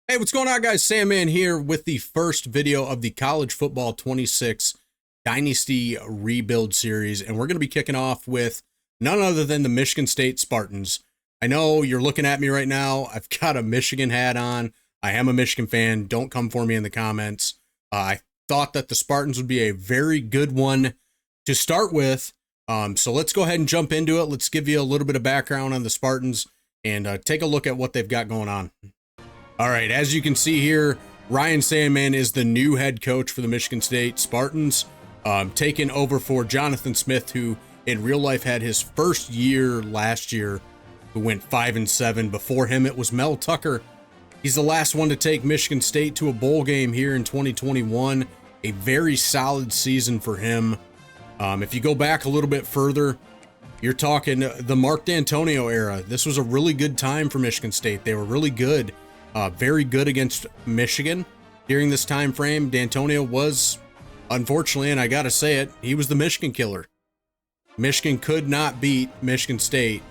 Hey, what's going on, guys? Sandman here with the first video of the College Football 26 Dynasty Rebuild Series, and we're going to be kicking off with none other than the Michigan State Spartans. I know you're looking at me right now. I've got a Michigan hat on. I am a Michigan fan. Don't come for me in the comments. I thought that the Spartans would be a very good one to start with, so let's go ahead and jump into it. Let's give you a little bit of background on the Spartans and take a look at what they've got going on. All right, as you can see here, Ryan Sandman is the new head coach for the Michigan State Spartans, taking over for Jonathan Smith, who in real life had his first year last year, who went 5-7. Before him, it was Mel Tucker. He's the last one to take Michigan State to a bowl game here in 2021. A very solid season for him. If you go back a little bit further, you're talking the Mark D'Antonio era. This was a really good time for Michigan State. They were really good. Very good against Michigan during this time frame. D'Antonio was, unfortunately, and I gotta say it, he was the Michigan killer. Michigan could not beat Michigan State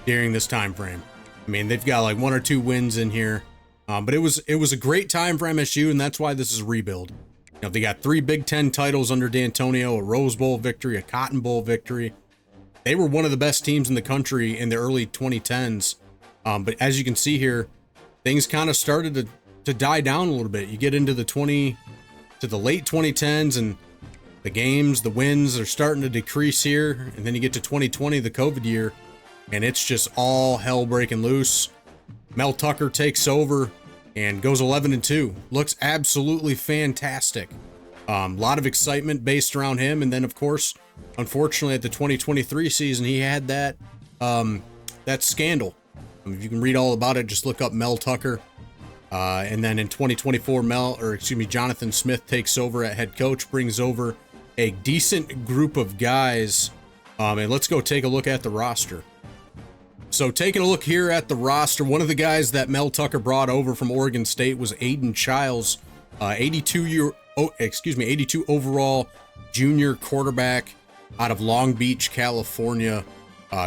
during this time frame. I mean, they've got like 1 or 2 wins in here, but it was a great time for MSU, and that's why this is a rebuild. You know, they got 3 Big Ten titles under D'Antonio, a Rose Bowl victory, a Cotton Bowl victory. They were one of the best teams in the country in the early 2010s. But as you can see here, things kind of started to die down a little bit. You get into the late 2010s, and the games, the wins are starting to decrease here. And then you get to 2020, the COVID year, and it's just all hell breaking loose. Mel Tucker takes over and goes 11-2. Looks absolutely fantastic. A lot of excitement based around him. And then, of course, unfortunately, at the 2023 season, he had that scandal. If you can read all about it, just look up Mel Tucker. And then in 2024, Jonathan Smith takes over at head coach, brings over a decent group of guys. And let's go take a look at the roster. So taking a look here at the roster, one of the guys that Mel Tucker brought over from Oregon State was Aiden Childs, 82 overall junior quarterback out of Long Beach, California.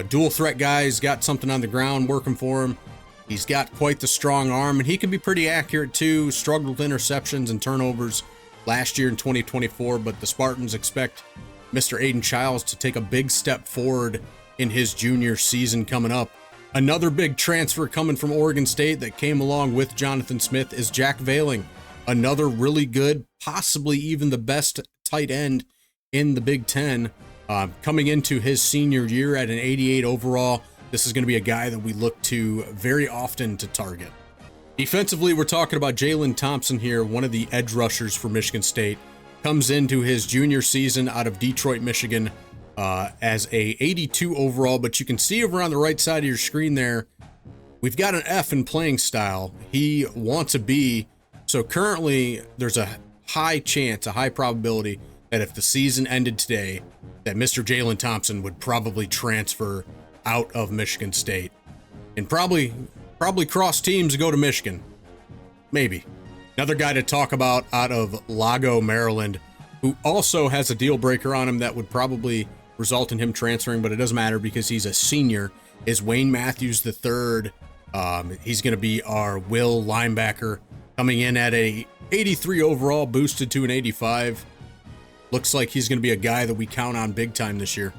Dual threat guy. He's got something on the ground working for him. He's got quite the strong arm, and he can be pretty accurate too. Struggled with interceptions and turnovers last year in 2024, but the Spartans expect Mr. Aiden Childs to take a big step forward in his junior season coming up. Another big transfer coming from Oregon State that came along with Jonathan Smith is Jack Veiling. Another really good, possibly even the best tight end in the Big Ten. Coming into his senior year at an 88 overall, this is going to be a guy that we look to very often to target. Defensively, we're talking about Jalen Thompson here, one of the edge rushers for Michigan State. Comes into his junior season out of Detroit, Michigan, as a 82 overall, but you can see over on the right side of your screen there, we've got an F in playing style. He wants a B, so currently there's a high chance, a high probability that if the season ended today, that Mr. Jalen Thompson would probably transfer out of Michigan State and probably cross teams to go to Michigan. Maybe. Another guy to talk about out of Lago, Maryland, who also has a deal breaker on him that would probably result in him transferring, but it doesn't matter because he's a senior, is Wayne Matthews III. He's going to be our will linebacker, coming in at a 83 overall, boosted to an 85. Looks like he's going to be a guy that we count on big time this year.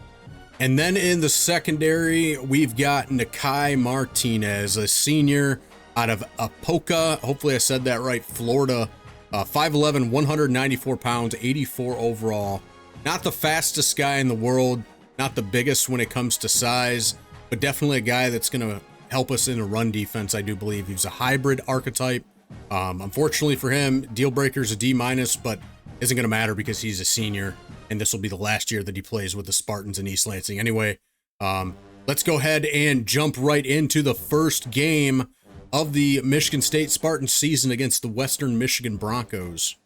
And then in the secondary, we've got Nakai Martinez, a senior out of Apoca. Hopefully I said that right, Florida. 5'11", 194 pounds, 84 overall. Not the fastest guy in the world, not the biggest when it comes to size, but definitely a guy that's going to help us in a run defense, I do believe. He's a hybrid archetype. Unfortunately for him, deal breaker's a D-, but isn't going to matter because he's a senior, and this will be the last year that he plays with the Spartans in East Lansing. Anyway, let's go ahead and jump right into the first game of the Michigan State Spartans season against the Western Michigan Broncos.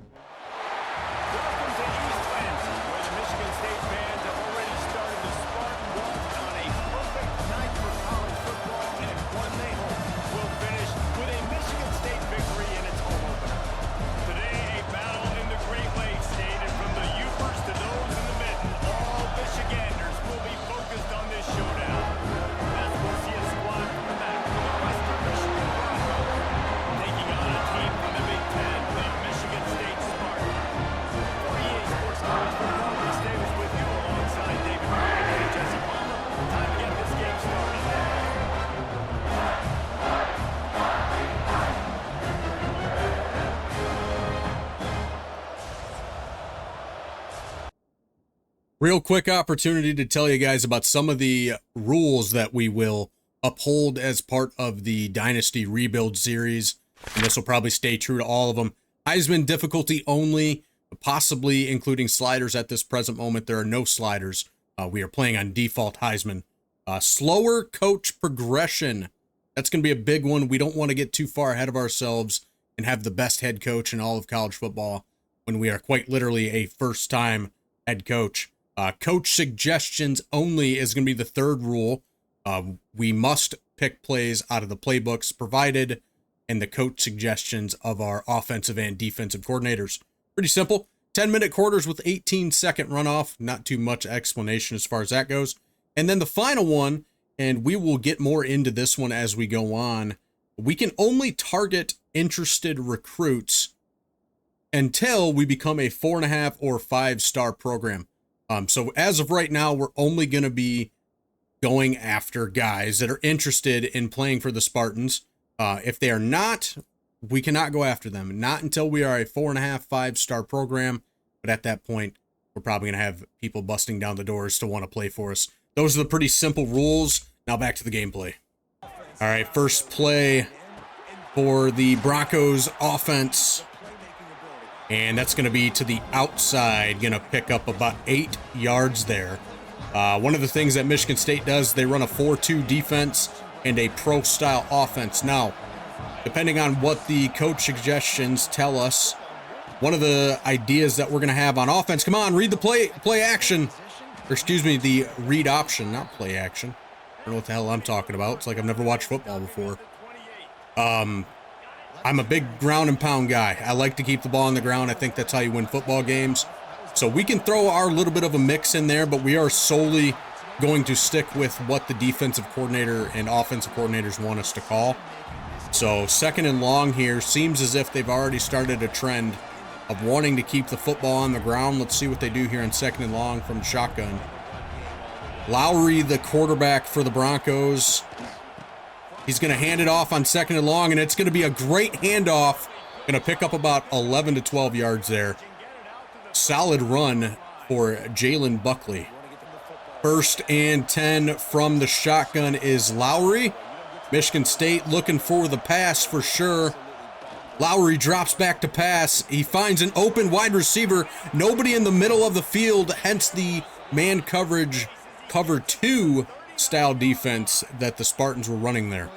Welcome to East Lansing, where the Michigan State fans have already started the Spartan walk on a perfect night for college football, and one they hope will finish with a Michigan State victory in its home opener. Today, a battle in the Great Lakes State, and from the Upers to those in the mitten, all Michiganders will be focused on this showdown. As we'll see a squad from the back, the Western Michigan Broncos taking on a Real quick opportunity to tell you guys about some of the rules that we will uphold as part of the Dynasty Rebuild series. And this will probably stay true to all of them. Heisman difficulty only, possibly including sliders at this present moment. There are no sliders. We are playing on default Heisman. Slower coach progression. That's going to be a big one. We don't want to get too far ahead of ourselves and have the best head coach in all of college football when we are quite literally a first-time head coach. Coach suggestions only is going to be the third rule. We must pick plays out of the playbooks provided and the coach suggestions of our offensive and defensive coordinators. Pretty simple. 10-minute quarters with 18-second runoff. Not too much explanation as far as that goes. And then the final one, and we will get more into this one as we go on, we can only target interested recruits until we become a 4.5 or 5-star program. So as of right now, we're only going to be going after guys that are interested in playing for the Spartans. If they are not, we cannot go after them. Not until we are a 4.5, 5-star program. But at that point, we're probably going to have people busting down the doors to want to play for us. Those are the pretty simple rules. Now back to the gameplay. All right, first play for the Broncos offense. And that's going to be to the outside, going to pick up about 8 yards there. One of the things that Michigan State does, they run a 4-2 defense and a pro-style offense. Now, depending on what the coach suggestions tell us, one of the ideas that we're going to have on offense, come on, read the play action. Or excuse me, the read option, not play action. I don't know what the hell I'm talking about. It's like I've never watched football before. I'm a big ground and pound guy. I like to keep the ball on the ground. I think that's how you win football games. So we can throw our little bit of a mix in there, but we are solely going to stick with what the defensive coordinator and offensive coordinators want us to call. So 2nd and long here. Seems as if they've already started a trend of wanting to keep the football on the ground. Let's see what they do here on 2nd and long from the shotgun. Lowry, the quarterback for the Broncos. He's going to hand it off on 2nd and long, and it's going to be a great handoff. Going to pick up about 11 to 12 yards there. Solid run for Jalen Buckley. 1st and 10 from the shotgun is Lowry. Michigan State looking for the pass for sure. Lowry drops back to pass. He finds an open wide receiver. Nobody in the middle of the field, hence the man coverage, cover 2 style defense that the Spartans were running there.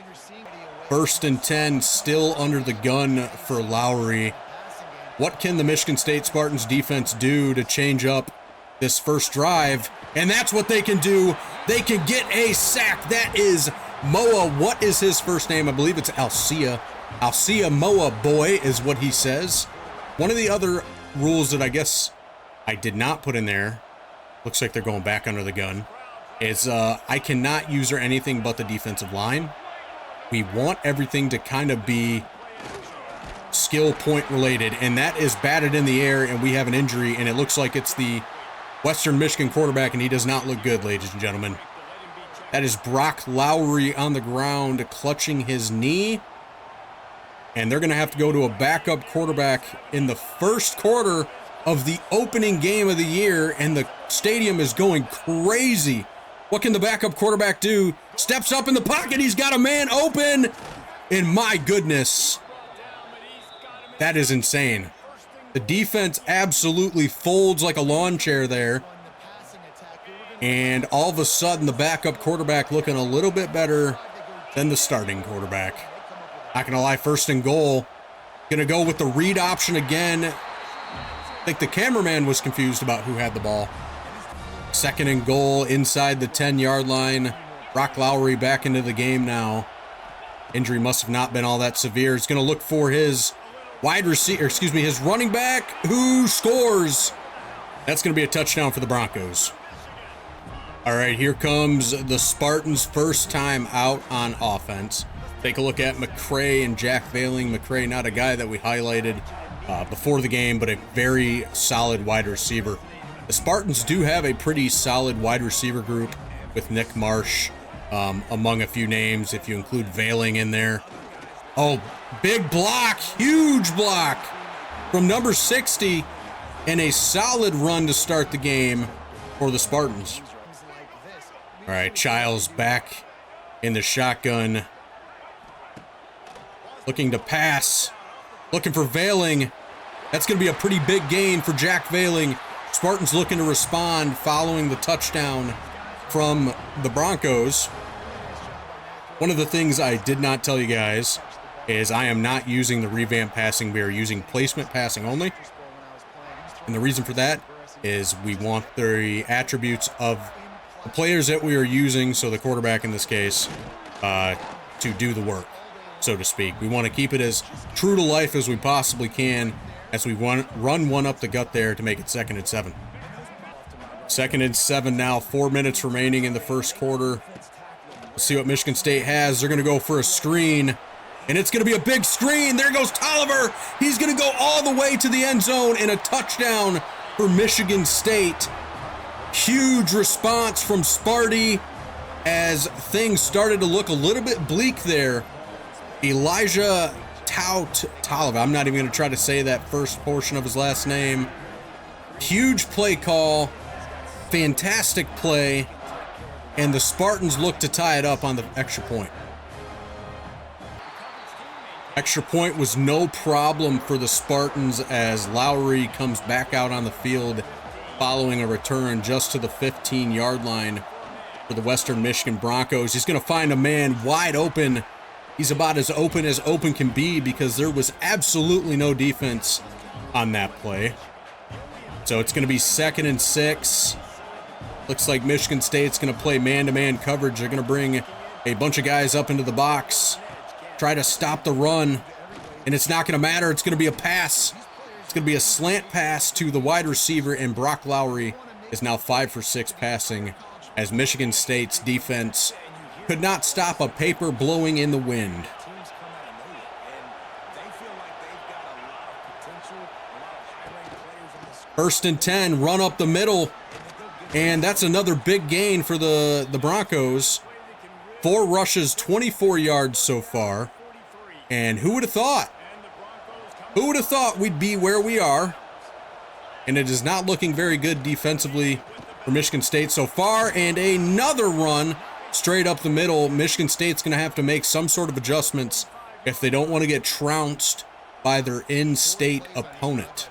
1st and 10, still under the gun for Lowry. What can the Michigan State Spartans defense do to change up this first drive? And that's what they can do. They can get a sack. That is Moa. What is his first name? I believe it's Alcia. Alcia Moa boy is what he says. One of the other rules that I guess I did not put in there, looks like they're going back under the gun, is I cannot use anything but the defensive line. We want everything to kind of be skill point related, and that is batted in the air, and we have an injury, and it looks like it's the Western Michigan quarterback, and he does not look good, ladies and gentlemen. That is Brock Lowry on the ground, clutching his knee, and they're going to have to go to a backup quarterback in the first quarter of the opening game of the year, and the stadium is going crazy. What can the backup quarterback do? Steps up in the pocket. He's got a man open. And my goodness, that is insane. The defense absolutely folds like a lawn chair there. And all of a sudden, the backup quarterback looking a little bit better than the starting quarterback. Not going to lie, 1st and goal. Going to go with the read option again. I think the cameraman was confused about who had the ball. 2nd and goal inside the 10-yard line. Brock Lowry back into the game now. Injury must have not been all that severe. He's going to look for his wide receiver, his running back, who scores. That's going to be a touchdown for the Broncos. All right, here comes the Spartans' first time out on offense. Take a look at McCray and Jack Veiling. McCray, not a guy that we highlighted before the game, but a very solid wide receiver. The Spartans do have a pretty solid wide receiver group with Nick Marsh among a few names, if you include Veiling in there. Oh, big block, huge block from number 60, and a solid run to start the game for the Spartans. All right, Childs back in the shotgun. Looking to pass. Looking for Veiling. That's going to be a pretty big gain for Jack Veiling. Spartans looking to respond following the touchdown from the Broncos. One of the things I did not tell you guys is I am not using the revamped passing. We are using placement passing only. And the reason for that is we want the attributes of the players that we are using, so the quarterback in this case, to do the work, so to speak. We want to keep it as true to life as we possibly can as we run one up the gut there to make it 2nd and 7. 2nd and 7 now, 4 minutes remaining in the first quarter. Let's see what Michigan State has. They're going to go for a screen, and it's going to be a big screen. There goes Tolliver. He's going to go all the way to the end zone, and a touchdown for Michigan State. Huge response from Sparty as things started to look a little bit bleak there. Elijah Tolliver. I'm not even going to try to say that first portion of his last name. Huge play call. Fantastic play. And the Spartans look to tie it up on the extra point. Extra point was no problem for the Spartans as Lowry comes back out on the field following a return just to the 15-yard line for the Western Michigan Broncos. He's going to find a man wide open. He's about as open can be because there was absolutely no defense on that play. So it's going to be 2nd and 6. Looks like Michigan State's going to play man-to-man coverage. They're going to bring a bunch of guys up into the box, try to stop the run, and it's not going to matter. It's going to be a pass. It's going to be a slant pass to the wide receiver, and Brock Lowry is now 5 for 6 passing as Michigan State's defense could not stop a paper blowing in the wind. First and 10, run up the middle. And that's another big gain for the Broncos. 4 rushes, 24 yards so far. And who would have thought? Who would have thought we'd be where we are? And it is not looking very good defensively for Michigan State so far. And another run straight up the middle. Michigan State's going to have to make some sort of adjustments if they don't want to get trounced by their in-state opponent.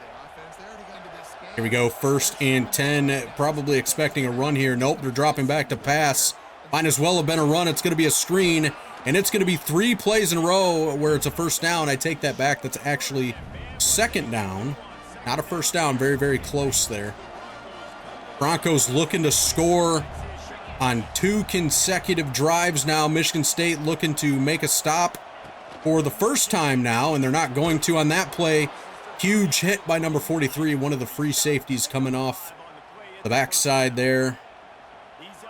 Here we go, 1st and 10, probably expecting a run here. Nope, they're dropping back to pass. Might as well have been a run. It's going to be a screen, and it's going to be 3 plays in a row where it's a first down. I take that back. That's actually 2nd down, not a first down. Very, very close there. Broncos looking to score on 2 consecutive drives now. Michigan State looking to make a stop for the first time now, and they're not going to on that play. Huge hit by number 43, one of the free safeties coming off the backside there.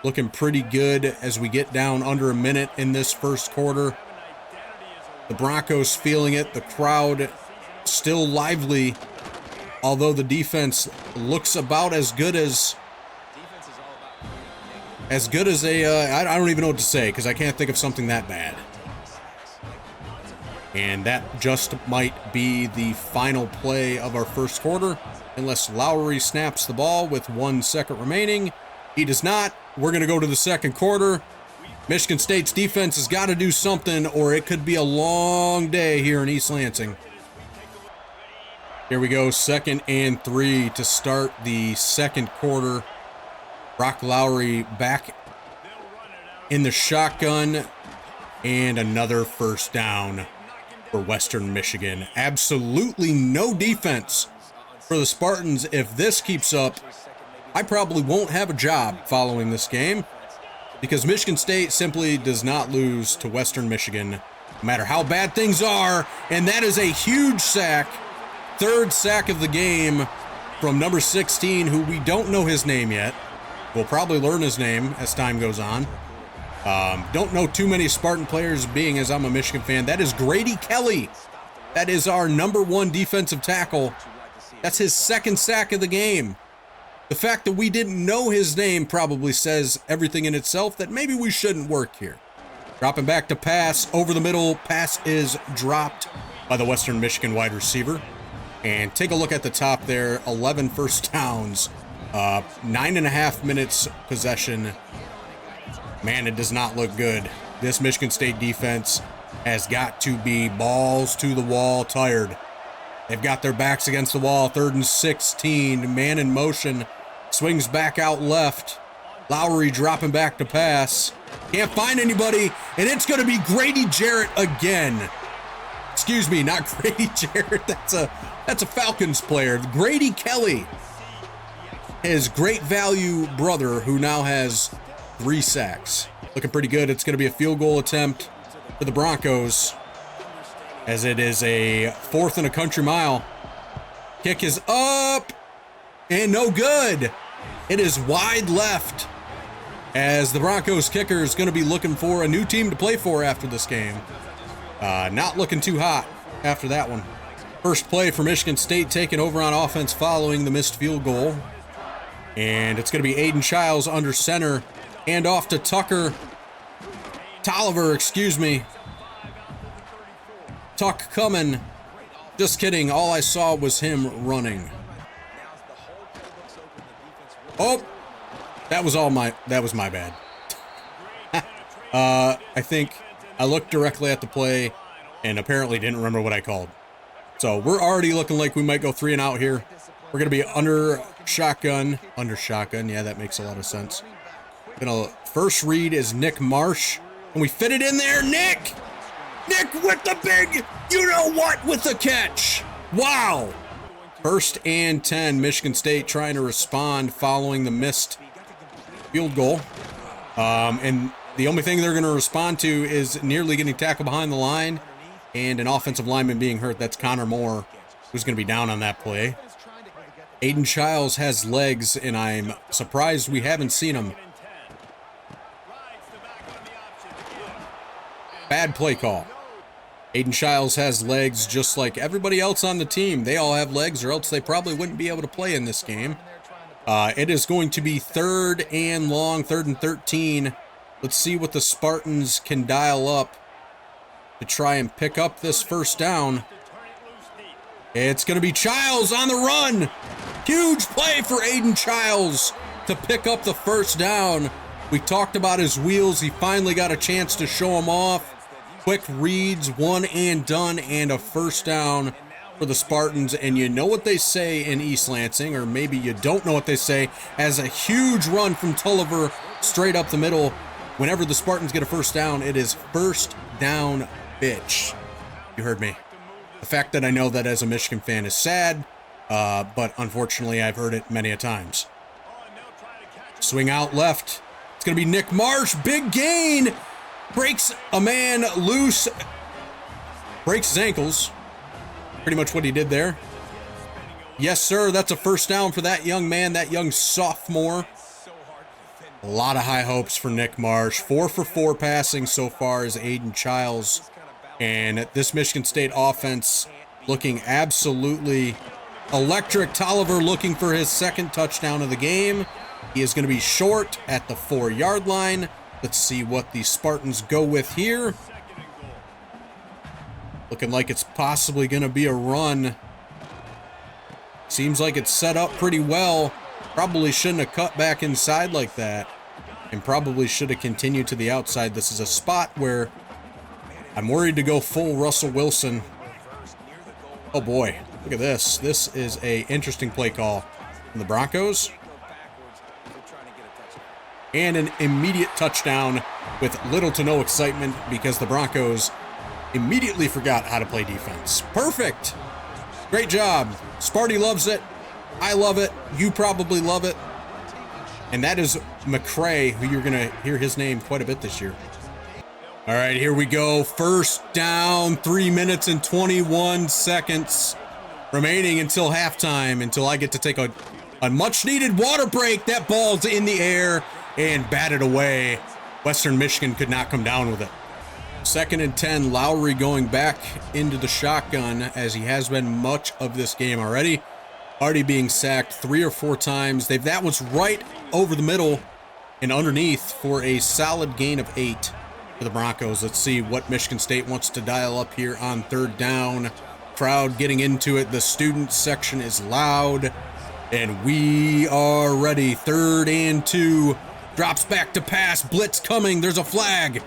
Looking pretty good as we get down under a minute in this first quarter. The Broncos feeling it. The crowd still lively, although the defense looks about as good as I don't even know what to say because I can't think of something that bad. And that just might be the final play of our first quarter, unless Lowry snaps the ball with 1 second remaining. He does not. We're going to go to the second quarter. Michigan State's defense has got to do something, or it could be a long day here in East Lansing. Here we go, 2nd and 3 to start the second quarter. Brock Lowry back in the shotgun, and another first down for Western Michigan. Absolutely no defense for the Spartans. If this keeps up, I probably won't have a job following this game because Michigan State simply does not lose to Western Michigan, no matter how bad things are. And that is a huge sack. 3rd sack of the game from number 16, who we don't know his name yet. We'll probably learn his name as time goes on. Don't know too many Spartan players, being as I'm a Michigan fan. That is Grady Kelly. That is our number 1 defensive tackle. That's his 2nd sack of the game. The fact that we didn't know his name probably says everything in itself that maybe we shouldn't work here. Dropping back to pass, over the middle. Pass is dropped by the Western Michigan wide receiver. And take a look at the top there. 11 first downs 9.5 minutes possession. Man, it does not look good. This Michigan State defense has got to be balls to the wall tired. They've got their backs against the wall. 3rd and 16. Man in motion. Swings back out left. Lowry dropping back to pass. Can't find anybody. And it's going to be Grady Jarrett again. Excuse me, not Grady Jarrett. That's a Falcons player. Grady Kelly. His great value brother, who now has 3 sacks. Looking pretty good. It's going to be a field goal attempt for the Broncos, as it is a 4th and a country mile. Kick is up and no good. It is wide left, as the Broncos kicker is going to be looking for a new team to play for after this game. Not looking too hot after that one. First play for Michigan State taking over on offense following the missed field goal. And it's going to be Aiden Childs under center. And off to Tolliver, excuse me. Tuck coming. Just kidding. All I saw was him running. Oh, that was my bad. I think I looked directly at the play and apparently didn't remember what I called. So we're already looking like we might go 3 and out here. We're going to be under shotgun. Yeah, that makes a lot of sense. First read is Nick Marsh. And we fit it in there. Nick with the big, you know what, with the catch. Wow. 1st and 10. Michigan State trying to respond following the missed field goal. And the only thing they're going to respond to is nearly getting tackled behind the line and an offensive lineman being hurt. That's Connor Moore, who's going to be down on that play. Aiden Childs has legs, and I'm surprised we haven't seen him. Bad play call. Aiden Childs has legs just like everybody else on the team. They all have legs, or else they probably wouldn't be able to play in this game. It is going to be 3rd and long, 3rd and 13. Let's see what the Spartans can dial up to try and pick up this first down. It's going to be Childs on the run. Huge play for Aiden Childs to pick up the first down. We talked about his wheels. He finally got a chance to show them off. Quick reads, 1 and done, and a first down for the Spartans. And you know what they say in East Lansing, or maybe you don't know what they say, as a huge run from Tolliver straight up the middle. Whenever the Spartans get a first down, it is first down, bitch. You heard me. The fact that I know that as a Michigan fan is sad, but unfortunately I've heard it many a times. Swing out left. It's going to be Nick Marsh. Big gain. Breaks a man loose. Breaks his ankles. Pretty much what he did there. Yes, sir. That's a first down for that young man, that young sophomore. A lot of high hopes for Nick Marsh. 4 for 4 passing so far is Aiden Childs. And this Michigan State offense looking absolutely electric. Tolliver looking for his 2nd touchdown of the game. He is going to be short at the 4-yard line. Let's see what the Spartans go with here. Looking like it's possibly going to be a run. Seems like it's set up pretty well. Probably shouldn't have cut back inside like that. And probably should have continued to the outside. This is a spot where I'm worried to go full Russell Wilson. Oh boy, look at this. This is a interesting play call from the Broncos. And an immediate touchdown with little to no excitement because the Broncos immediately forgot how to play defense. Perfect. Great job. Sparty loves it. I love it. You probably love it. And that is McCray, who you're going to hear his name quite a bit this year. All right, here we go. First down, 3 minutes and 21 seconds remaining until halftime, until I get to take a much-needed water break. That ball's in the air and batted away. Western Michigan could not come down with it. 2nd and 10, Lowry going back into the shotgun, as he has been much of this game already. Already being sacked 3 or 4 times. That was right over the middle and underneath for a solid gain of 8 for the Broncos. Let's see what Michigan State wants to dial up here on 3rd down. Crowd getting into it. The student section is loud. And we are ready. 3rd and 2. Drops back to pass. Blitz coming. There's a flag.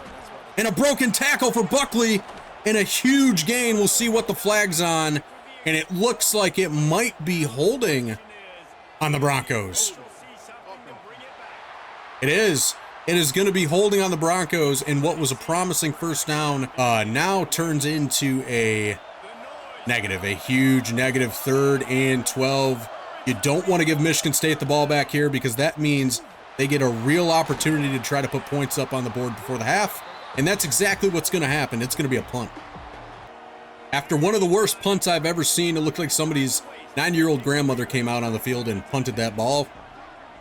And a broken tackle for Buckley. And a huge gain. We'll see what the flag's on. And it looks like it might be holding on the Broncos. It is. It is going to be holding on the Broncos. And what was a promising first down now turns into a negative. A huge negative. 3rd and 12. You don't want to give Michigan State the ball back here because that means they get a real opportunity to try to put points up on the board before the half. And that's exactly what's going to happen. It's going to be a punt. After one of the worst punts I've ever seen, it looked like somebody's 9-year-old grandmother came out on the field and punted that ball.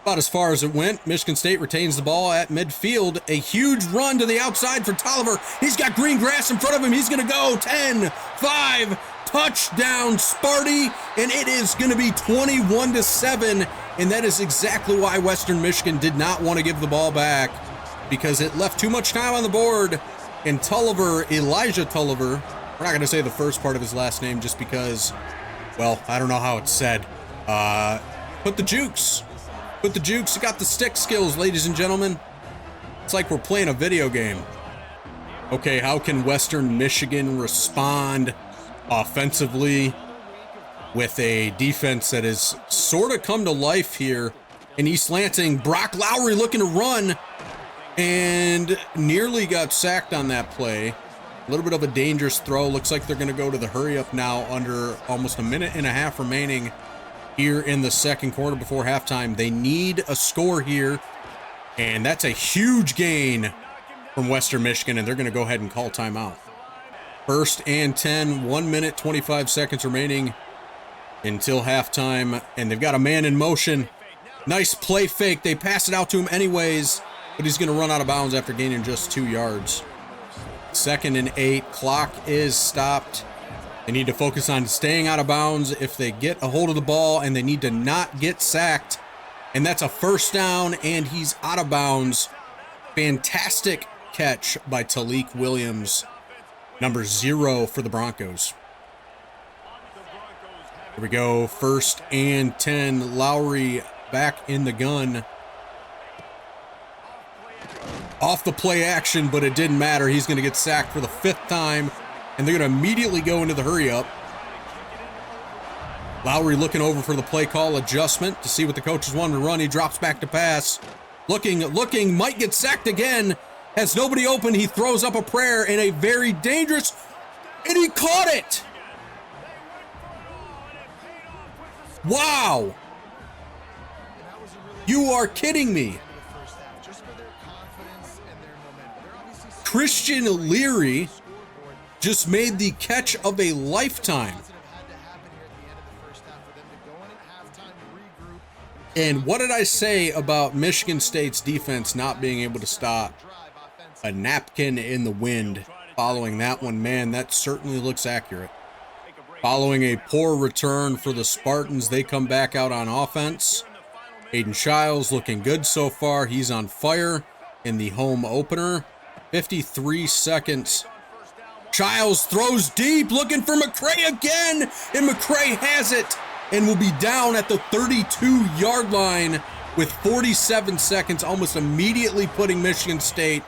About as far as it went. Michigan State retains the ball at midfield. A huge run to the outside for Tolliver. He's got green grass in front of him. He's going to go 10, 5, touchdown Sparty, and it is going to be 21-7, and that is exactly why Western Michigan did not want to give the ball back, because it left too much time on the board. And Tolliver, Elijah Tolliver, we're not going to say the first part of his last name just because, well, I don't know how it's said. Put the jukes. Put the jukes. You got the stick skills, ladies and gentlemen. It's like we're playing a video game. Okay, how can Western Michigan respond offensively with a defense that has sort of come to life here in East Lansing? Brock Lowry looking to run and nearly got sacked on that play. A little bit of a dangerous throw. Looks like they're going to go to the hurry up now under almost a minute and a half remaining here in the second quarter before halftime. They need a score here, and that's a huge gain from Western Michigan, and they're going to go ahead and call timeout. 1st and 10, 1 minute, 25 seconds remaining until halftime, and they've got a man in motion. Nice play fake. They pass it out to him anyways, but he's going to run out of bounds after gaining just 2 yards. 2nd and 8, clock is stopped. They need to focus on staying out of bounds if they get a hold of the ball, and they need to not get sacked. And that's a first down, and he's out of bounds. Fantastic catch by Talik Williams. Number 0 for the Broncos. Here we go. 1st and 10. Lowry back in the gun. Off the play action, but it didn't matter. He's going to get sacked for the 5th time, and they're going to immediately go into the hurry up. Lowry looking over for the play call adjustment to see what the coaches want to run. He drops back to pass. Looking, might get sacked again. Has nobody open, he throws up a prayer in a very dangerous, and he caught it! Wow! You are kidding me. Christian Leary just made the catch of a lifetime. And what did I say about Michigan State's defense not being able to stop a napkin in the wind following that one? Man, that certainly looks accurate. Following a poor return for the Spartans, they come back out on offense. Aiden Childs looking good so far. He's on fire in the home opener. 53 seconds. Childs throws deep, looking for McCray again, and McCray has it and will be down at the 32-yard line with 47 seconds, almost immediately putting Michigan State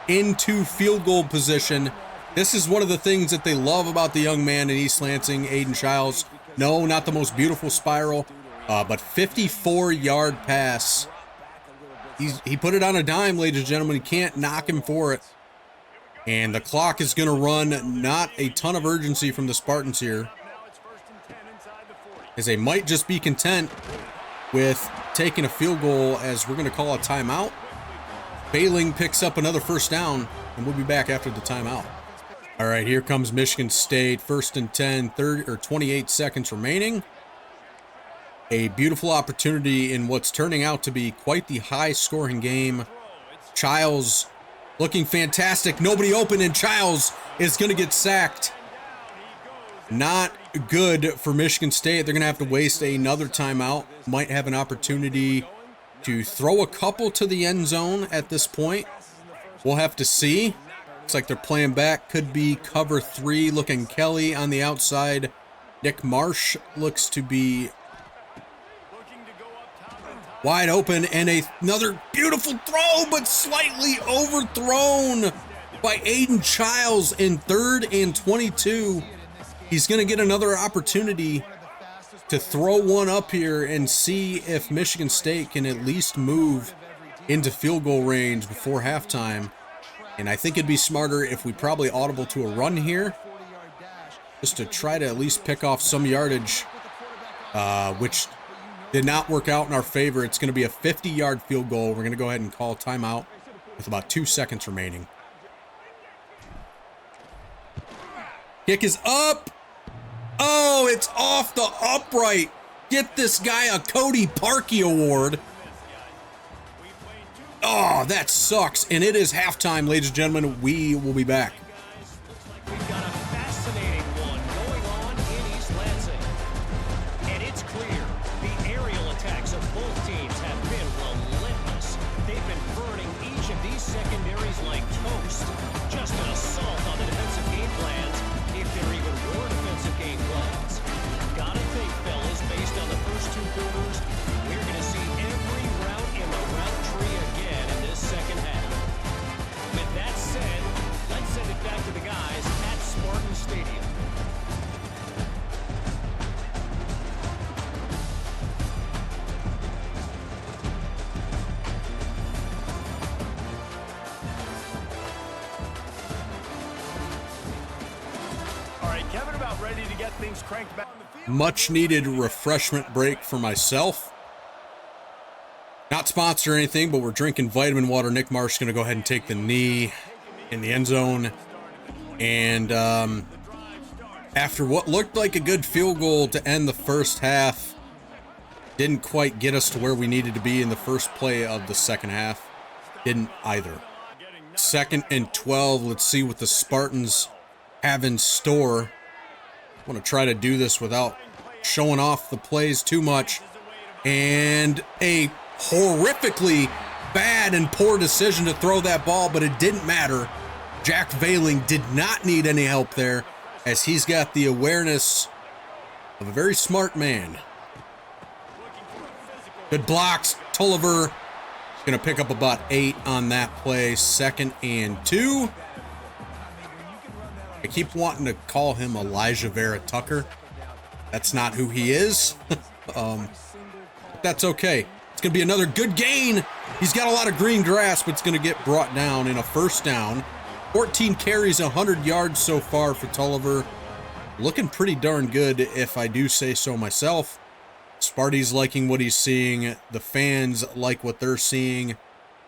into field goal position. This is one of the things that they love about the young man in East Lansing, Aiden Childs. No, not the most beautiful spiral, but 54-yard pass. He put it on a dime, ladies and gentlemen. You can't knock him for it. And the clock is going to run. Not a ton of urgency from the Spartans here, as they might just be content with taking a field goal, as we're going to call a timeout. Bailing picks up another first down, and we'll be back after the timeout. All right, here comes Michigan State. 1st and 10, 28 seconds remaining. A beautiful opportunity in what's turning out to be quite the high-scoring game. Childs looking fantastic. Nobody open, and Childs is going to get sacked. Not good for Michigan State. They're going to have to waste another timeout. Might have an opportunity to throw a couple to the end zone at this point. We'll have to see. Looks like they're playing back. Could be cover 3. Looking Kelly on the outside. Nick Marsh looks to be Wide open, and another beautiful throw, but slightly overthrown by Aiden Childs in 3rd and 22. He's going to get another opportunity to throw one up here and see if Michigan State can at least move into field goal range before halftime. And I think it'd be smarter if we probably audible to a run here, just to try to at least pick off some yardage, which did not work out in our favor. It's going to be a 50-yard field goal. We're going to go ahead and call timeout with about 2 seconds remaining. Kick is up. Oh, it's off the upright. Get this guy a Cody Parkey award. Oh, that sucks. And it is halftime, ladies and gentlemen. We will be back. We've got a fascinating one going on in East Lansing. And it's clear the aerial attacks of both teams have been relentless. They've been burning each of these secondaries like toast. Just an assault on the defensive game plans, if there even were defensive game plans. Gotta think, fellas, based on the first 2 quarters, we're going to see every route in the route tree again in this second half. With that said, let's send it back to the guys at Spartan Stadium. All right, Kevin, about ready to get things cranked back on the field. Much needed refreshment break for myself. Not sponsored or anything, but we're drinking vitamin water. Nick Marsh is going to go ahead and take the knee in the end zone. And after what looked like a good field goal to end the first half, didn't quite get us to where we needed to be in the first play of the second half. Didn't either. 2nd and 12. Let's see what the Spartans have in store. I want to try to do this without showing off the plays too much. And a horrifically bad and poor decision to throw that ball, but it didn't matter. Jack Veiling did not need any help there, as he's got the awareness of a very smart man. Good blocks. Tulliver going to pick up about 8 on that play. 2nd and 2. I keep wanting to call him Elijah Vera Tucker. That's not who he is. But that's okay. It's going to be another good gain. He's got a lot of green grass, but it's going to get brought down in a first down. 14 carries, 100 yards so far for Tulliver. Looking pretty darn good, if I do say so myself. Sparty's liking what he's seeing. The fans like what they're seeing.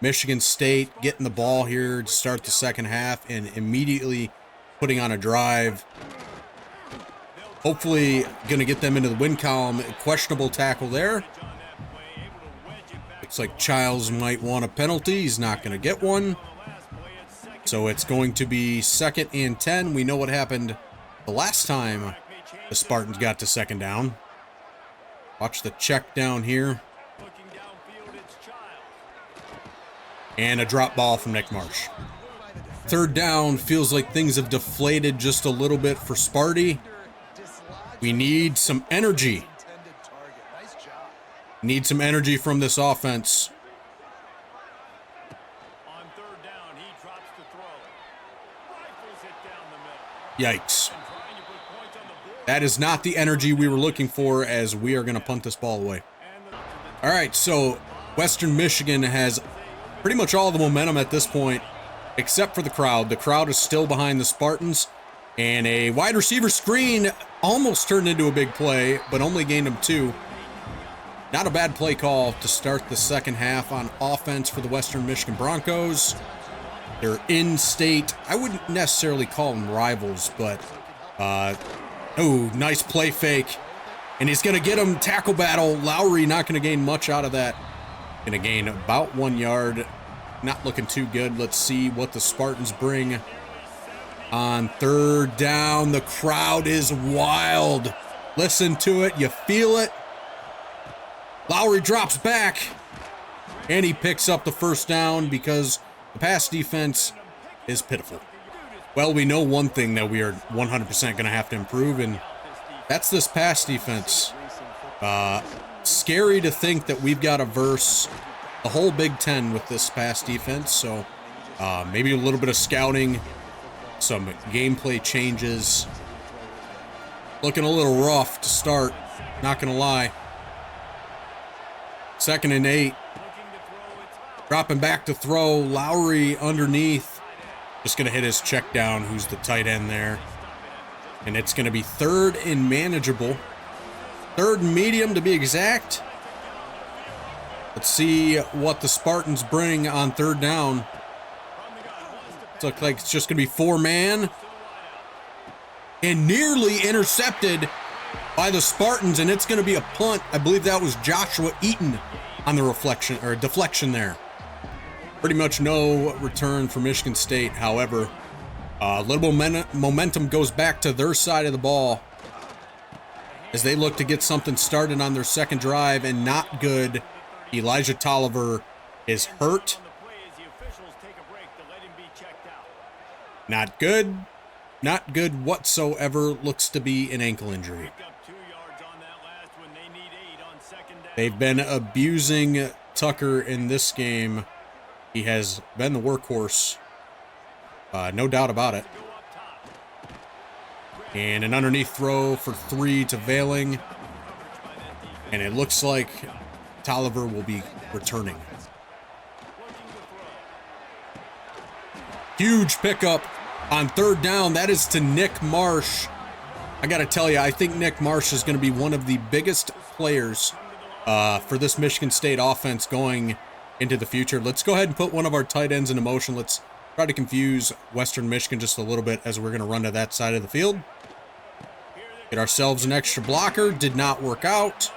Michigan State getting the ball here to start the second half and immediately putting on a drive. Hopefully going to get them into the win column. Questionable tackle there. Looks like Childs might want a penalty. He's not going to get one. So it's going to be 2nd and 10. We know what happened the last time the Spartans got to 2nd down. Watch the check down here. And a drop ball from Nick Marsh. 3rd down, feels like things have deflated just a little bit for Sparty. We need some energy. Need some energy from this offense. On 3rd down, he drops the throw. Rifles it down the middle. Yikes. That is not the energy we were looking for, as we are going to punt this ball away. All right, so Western Michigan has pretty much all the momentum at this point, except for the crowd. The crowd is still behind the Spartans, and a wide receiver screen almost turned into a big play, but only gained them 2. Not a bad play call to start the second half on offense for the Western Michigan Broncos. They're in-state. I wouldn't necessarily call them rivals, but oh, nice play fake. And he's going to get him. Tackle battle. Lowry not going to gain much out of that. Going to gain about 1 yard. Not looking too good. Let's see what the Spartans bring on 3rd down. The crowd is wild. Listen to it. You feel it. Lowry drops back. And he picks up the first down because the pass defense is pitiful. Well, we know one thing that we are 100% going to have to improve, and that's this pass defense. scary to think that we've got to verse the whole Big Ten with this pass defense. So maybe a little bit of scouting, some gameplay changes. Looking a little rough to start, not going to lie. 2nd and 8. Dropping back to throw. Lowry underneath. Just going to hit his check down, who's the tight end there. And it's going to be 3rd and manageable. 3rd and medium to be exact. Let's see what the Spartans bring on 3rd down. Looks like it's just going to be 4-man. And nearly intercepted by the Spartans, and it's going to be a punt. I believe that was Joshua Eaton on the deflection there. Pretty much no return for Michigan State. However, a little momentum goes back to their side of the ball as they look to get something started on their 2nd drive, and not good. Elijah Tolliver is hurt. Not good. Not good whatsoever. Looks to be an ankle injury. They've been abusing Tucker in this game. He has been the workhorse. No doubt about it. And an underneath throw for 3 to Veiling. And it looks like Tolliver will be returning. Huge pickup on 3rd down. That is to Nick Marsh. I got to tell you, I think Nick Marsh is going to be one of the biggest players for this Michigan State offense going into the future. Let's go ahead and put one of our tight ends into motion. Let's try to confuse Western Michigan just a little bit as we're going to run to that side of the field. Get ourselves an extra blocker. Did not work out.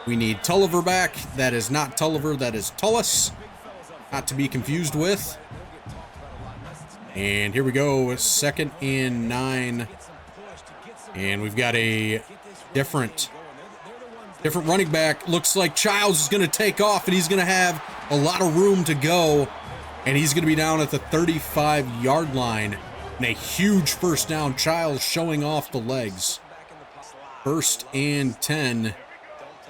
We need Tulliver back. That is not Tulliver. That is Tullis. Not to be confused with. And here we go. 2nd and 9. And we've got a different running back. Looks like Childs is going to take off, and he's going to have a lot of room to go. And he's going to be down at the 35-yard line. And a huge 1st down. Childs showing off the legs. 1st and 10.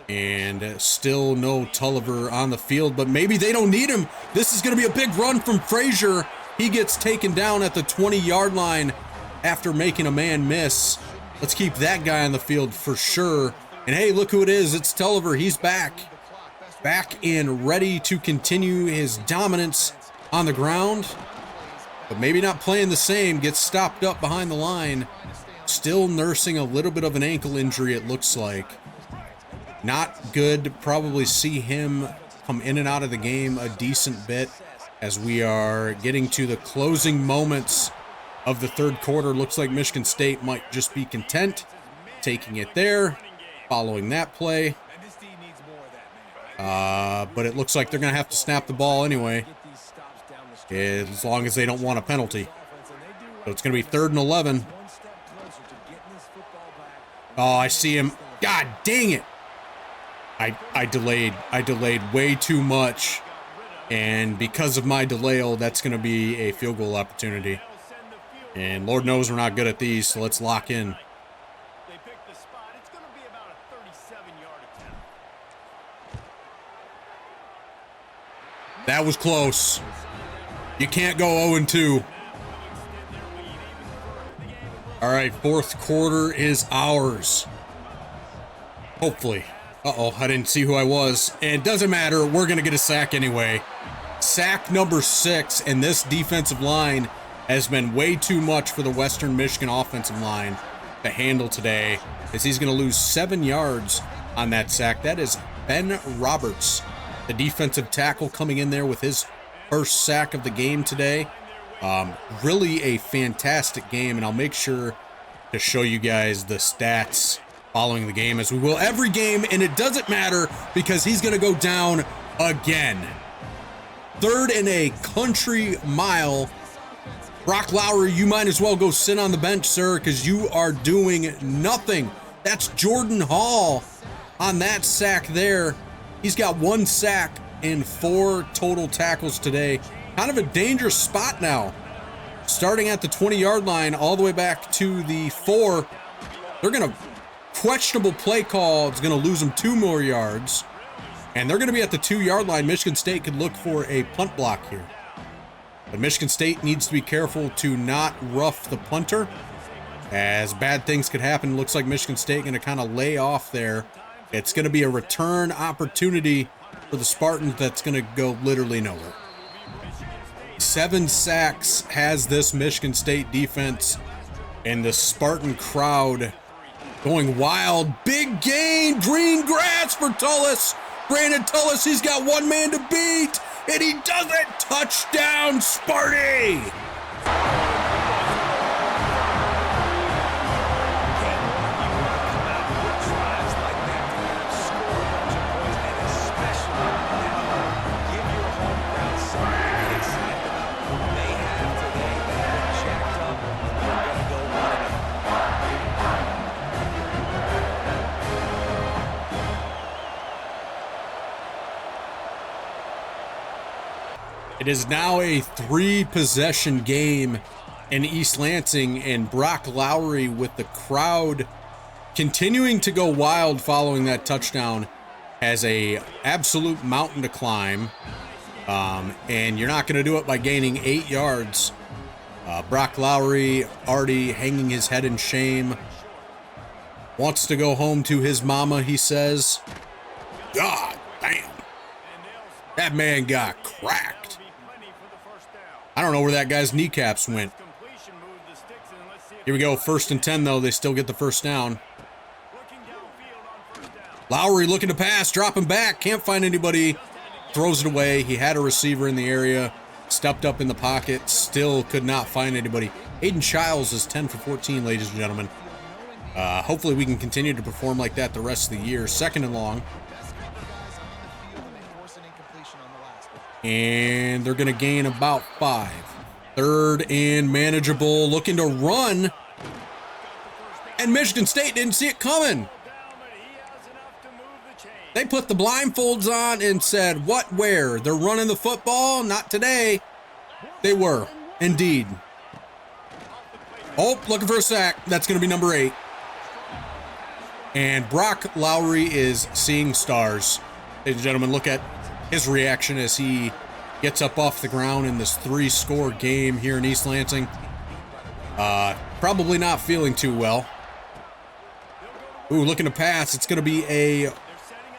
And still no Tulliver on the field, but maybe they don't need him. This is going to be a big run from Frazier. He gets taken down at the 20-yard line after making a man miss. Let's keep that guy on the field for sure. And hey, look who it is. It's Tulliver. He's back. Back and ready to continue his dominance on the ground. But maybe not playing the same. Gets stopped up behind the line. Still nursing a little bit of an ankle injury, it looks like. Not good. Probably see him come in and out of the game a decent bit as we are getting to the closing moments of the 3rd quarter. Looks like Michigan State might just be content taking it there, following that play. But it looks like they're going to have to snap the ball anyway, as long as they don't want a penalty. So it's going to be 3rd and 11. Oh, I see him. God dang it. I delayed way too much, and because of my delay, that's going to be a field goal opportunity. And Lord knows we're not good at these, so let's lock in. That was close. You can't go 0-2. All right, 4th quarter is ours. Hopefully. Uh-oh, I didn't see who I was. And it doesn't matter. We're going to get a sack anyway. Sack number 6, and this defensive line has been way too much for the Western Michigan offensive line to handle today, as he's going to lose 7 yards on that sack. That is Ben Roberts, the defensive tackle, coming in there with his first sack of the game today. Really a fantastic game, and I'll make sure to show you guys the stats following the game, as we will every game, and it doesn't matter because he's going to go down again. 3rd and a country mile. Brock Lowry, you might as well go sit on the bench, sir, because you are doing nothing. That's Jordan Hall on that sack there. He's got 1 sack and 4 total tackles today. Kind of a dangerous spot now. Starting at the 20-yard line all the way back to the 4. They're going to questionable play call. It's going to lose them 2 more yards. And they're going to be at the 2-yard line. Michigan State could look for a punt block here. But Michigan State needs to be careful to not rough the punter, as bad things could happen. Looks like Michigan State going to kind of lay off there. It's going to be a return opportunity for the Spartans that's going to go literally nowhere. 7 sacks has this Michigan State defense, and the Spartan crowd going wild. Big gain, green grass for Tullis. Brandon Tullis, he's got one man to beat, and he does it. Touchdown, Sparty! It is now a 3-possession game in East Lansing, and Brock Lowry, with the crowd continuing to go wild following that touchdown, has a absolute mountain to climb. And you're not going to do it by gaining 8 yards. Brock Lowry already hanging his head in shame. Wants to go home to his mama, he says. God damn. That man got cracked. I don't know where that guy's kneecaps went. Here we go, 1st and 10 though. They still get the first down. Lowry looking to pass, dropping back, can't find anybody. Throws it away. He had a receiver in the area, stepped up in the pocket, still could not find anybody. Aiden Childs is 10 for 14, ladies and gentlemen. Hopefully we can continue to perform like that the rest of the year. 2nd and long. And they're going to gain about 5. 3rd and manageable, looking to run. And Michigan State didn't see it coming. They put the blindfolds on and said, what, where? They're running the football? Not today. They were, indeed. Oh, looking for a sack. That's going to be number 8. And Brock Lowry is seeing stars. Ladies and gentlemen, look at his reaction as he gets up off the ground in this 3-score game here in East Lansing. Probably not feeling too well. Ooh, looking to pass. It's going to be a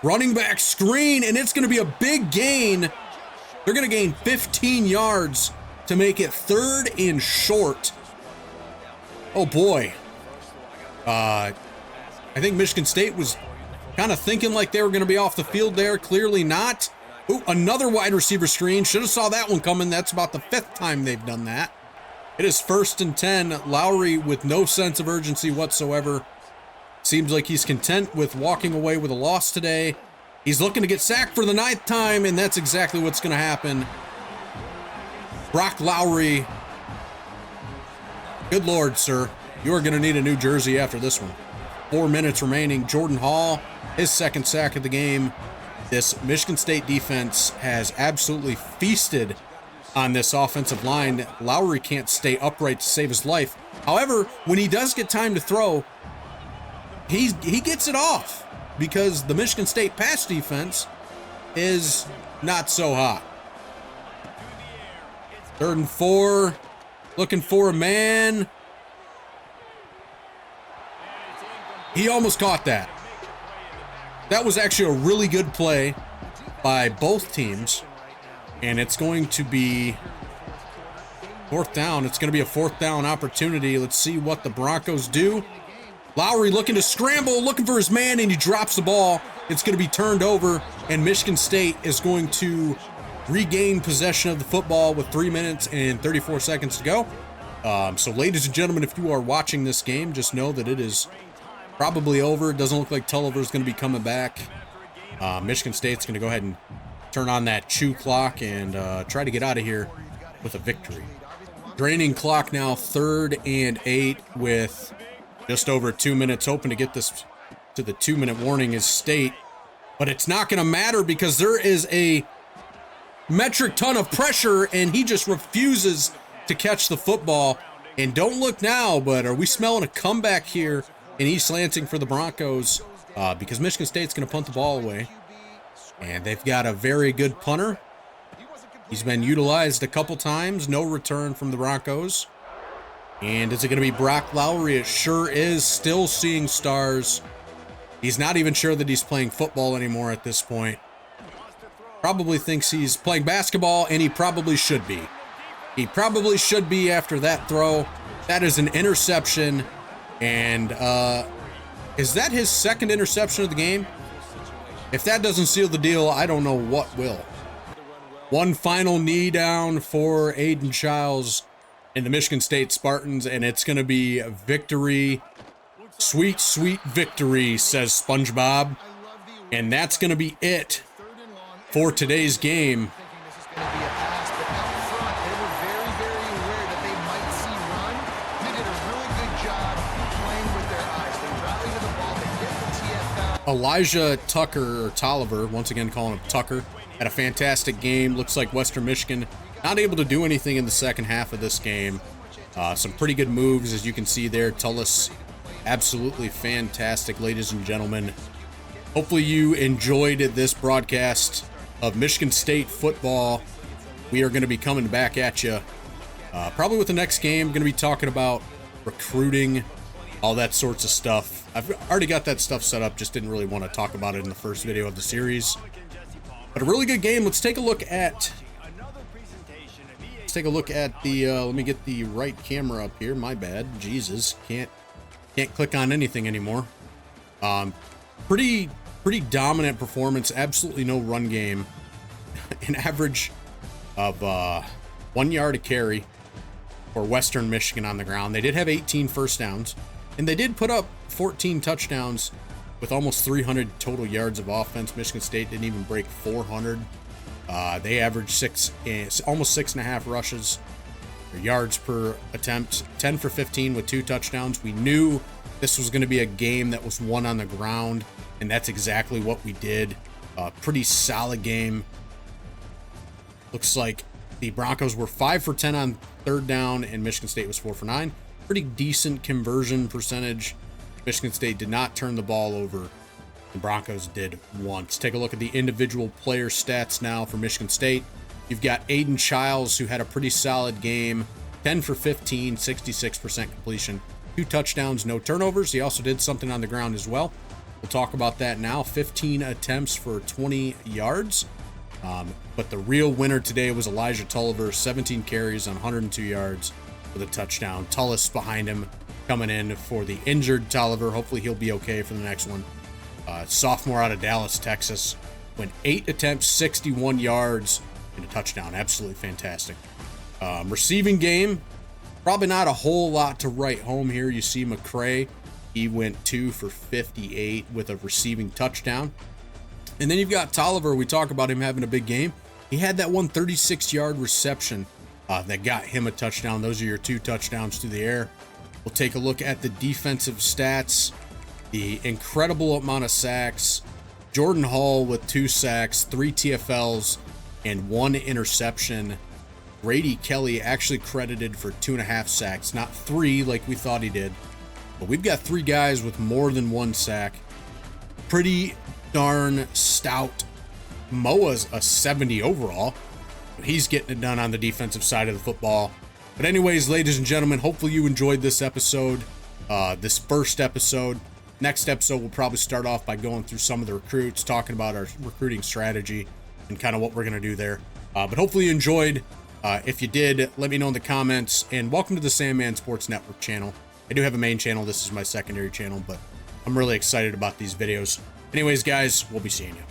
running back screen, and it's going to be a big gain. They're going to gain 15 yards to make it 3rd and short. Oh, boy. I think Michigan State was kind of thinking like they were going to be off the field there. Clearly not. Ooh, another wide receiver screen. Should have saw that one coming. That's about the 5th time they've done that. It is 1st and 10. Lowry with no sense of urgency whatsoever. Seems like he's content with walking away with a loss today. He's looking to get sacked for the 9th time, and that's exactly what's going to happen. Brock Lowry. Good Lord, sir. You are going to need a new jersey after this one. 4 minutes remaining. Jordan Hall, his 2nd sack of the game. This Michigan State defense has absolutely feasted on this offensive line. Lowry can't stay upright to save his life. However, when he does get time to throw, he gets it off, because the Michigan State pass defense is not so hot. 3rd and 4, looking for a man. He almost caught that. That was actually a really good play by both teams, and it's going to be 4th down. It's going to be a 4th down opportunity. Let's see what the Broncos do. Lowry looking to scramble, looking for his man, and he drops the ball. It's going to be turned over, and Michigan State is going to regain possession of the football with 3 minutes and 34 seconds to go. So ladies and gentlemen, if you are watching this game, just know that it is probably over. It doesn't look like Tulliver's going to be coming back. Michigan State's going to go ahead and turn on that chew clock and try to get out of here with a victory. Draining clock now, 3rd and 8 with just over 2 minutes, hoping to get this to the 2-minute warning is State. But it's not going to matter, because there is a metric ton of pressure, and he just refuses to catch the football. And don't look now, but are we smelling a comeback here in East Lansing for the Broncos because Michigan State's going to punt the ball away. And they've got a very good punter. He's been utilized a couple times. No return from the Broncos. And is it going to be Brock Lowry? It sure is. Still seeing stars. He's not even sure that he's playing football anymore at this point. Probably thinks he's playing basketball, and he probably should be. He probably should be after that throw. That is an interception. And is that his second interception of the game? If that doesn't seal the deal, I don't know what will. One final knee down for Aiden Childs in the Michigan State Spartans, and it's going to be a victory. Sweet, sweet victory, says SpongeBob. And that's going to be it for today's game. Elijah Tucker, or Tolliver, once again calling him Tucker, had a fantastic game. Looks like Western Michigan not able to do anything in the second half of this game. Some pretty good moves, as you can see there. Tullis, absolutely fantastic, ladies and gentlemen. Hopefully you enjoyed this broadcast of Michigan State football. We are going to be coming back at you probably with the next game. Going to be talking about recruiting, all that sorts of stuff. I've already got that stuff set up, just didn't really want to talk about it in the first video of the series. But a really good game. Let's take a look at the let me get the right camera up here. My bad. Jesus, can't click on anything anymore. Pretty dominant performance. Absolutely no run game. An average of 1 yard a carry for Western Michigan on the ground. They did have 18 first downs, and they did put up 14 touchdowns with almost 300 total yards of offense. Michigan State didn't even break 400. They averaged almost 6.5 rushes or yards per attempt, 10 for 15 with 2 touchdowns. We knew this was going to be a game that was won on the ground, and that's exactly what we did. Pretty solid game. Looks like the Broncos were 5 for 10 on third down, and Michigan State was 4 for 9. Pretty decent conversion percentage. Michigan State did not turn the ball over. The Broncos did once. Take a look at the individual player stats now for Michigan State. You've got Aiden Childs, who had a pretty solid game. 10 for 15, 66% completion. 2 touchdowns, no turnovers. He also did something on the ground as well. We'll talk about that now. 15 attempts for 20 yards. But the real winner today was Elijah Tolliver. 17 carries on 102 yards with a touchdown. Tullis behind him, coming in for the injured Tolliver. Hopefully he'll be okay for the next one. Sophomore out of Dallas, Texas. Went 8 attempts, 61 yards, and a touchdown. Absolutely fantastic. Receiving game, probably not a whole lot to write home here. You see McCray, he went 2 for 58 with a receiving touchdown. And then you've got Tolliver. We talk about him having a big game. He had that 136-yard reception that got him a touchdown. Those are your 2 touchdowns through the air. We'll take a look at the defensive stats. The incredible amount of sacks. Jordan Hall with 2 sacks, 3 TFLs, and 1 interception. Grady Kelly actually credited for 2.5 sacks, not 3 like we thought he did. But we've got 3 guys with more than 1 sack. Pretty darn stout. Moa's a 70 overall. He's getting it done on the defensive side of the football. But anyways, ladies and gentlemen, hopefully you enjoyed this episode, this first episode. Next episode, we'll probably start off by going through some of the recruits, talking about our recruiting strategy and kind of what we're going to do there. But hopefully you enjoyed. If you did, let me know in the comments. And welcome to the Sandman Sports Network channel. I do have a main channel. This is my secondary channel, but I'm really excited about these videos. Anyways, guys, we'll be seeing you.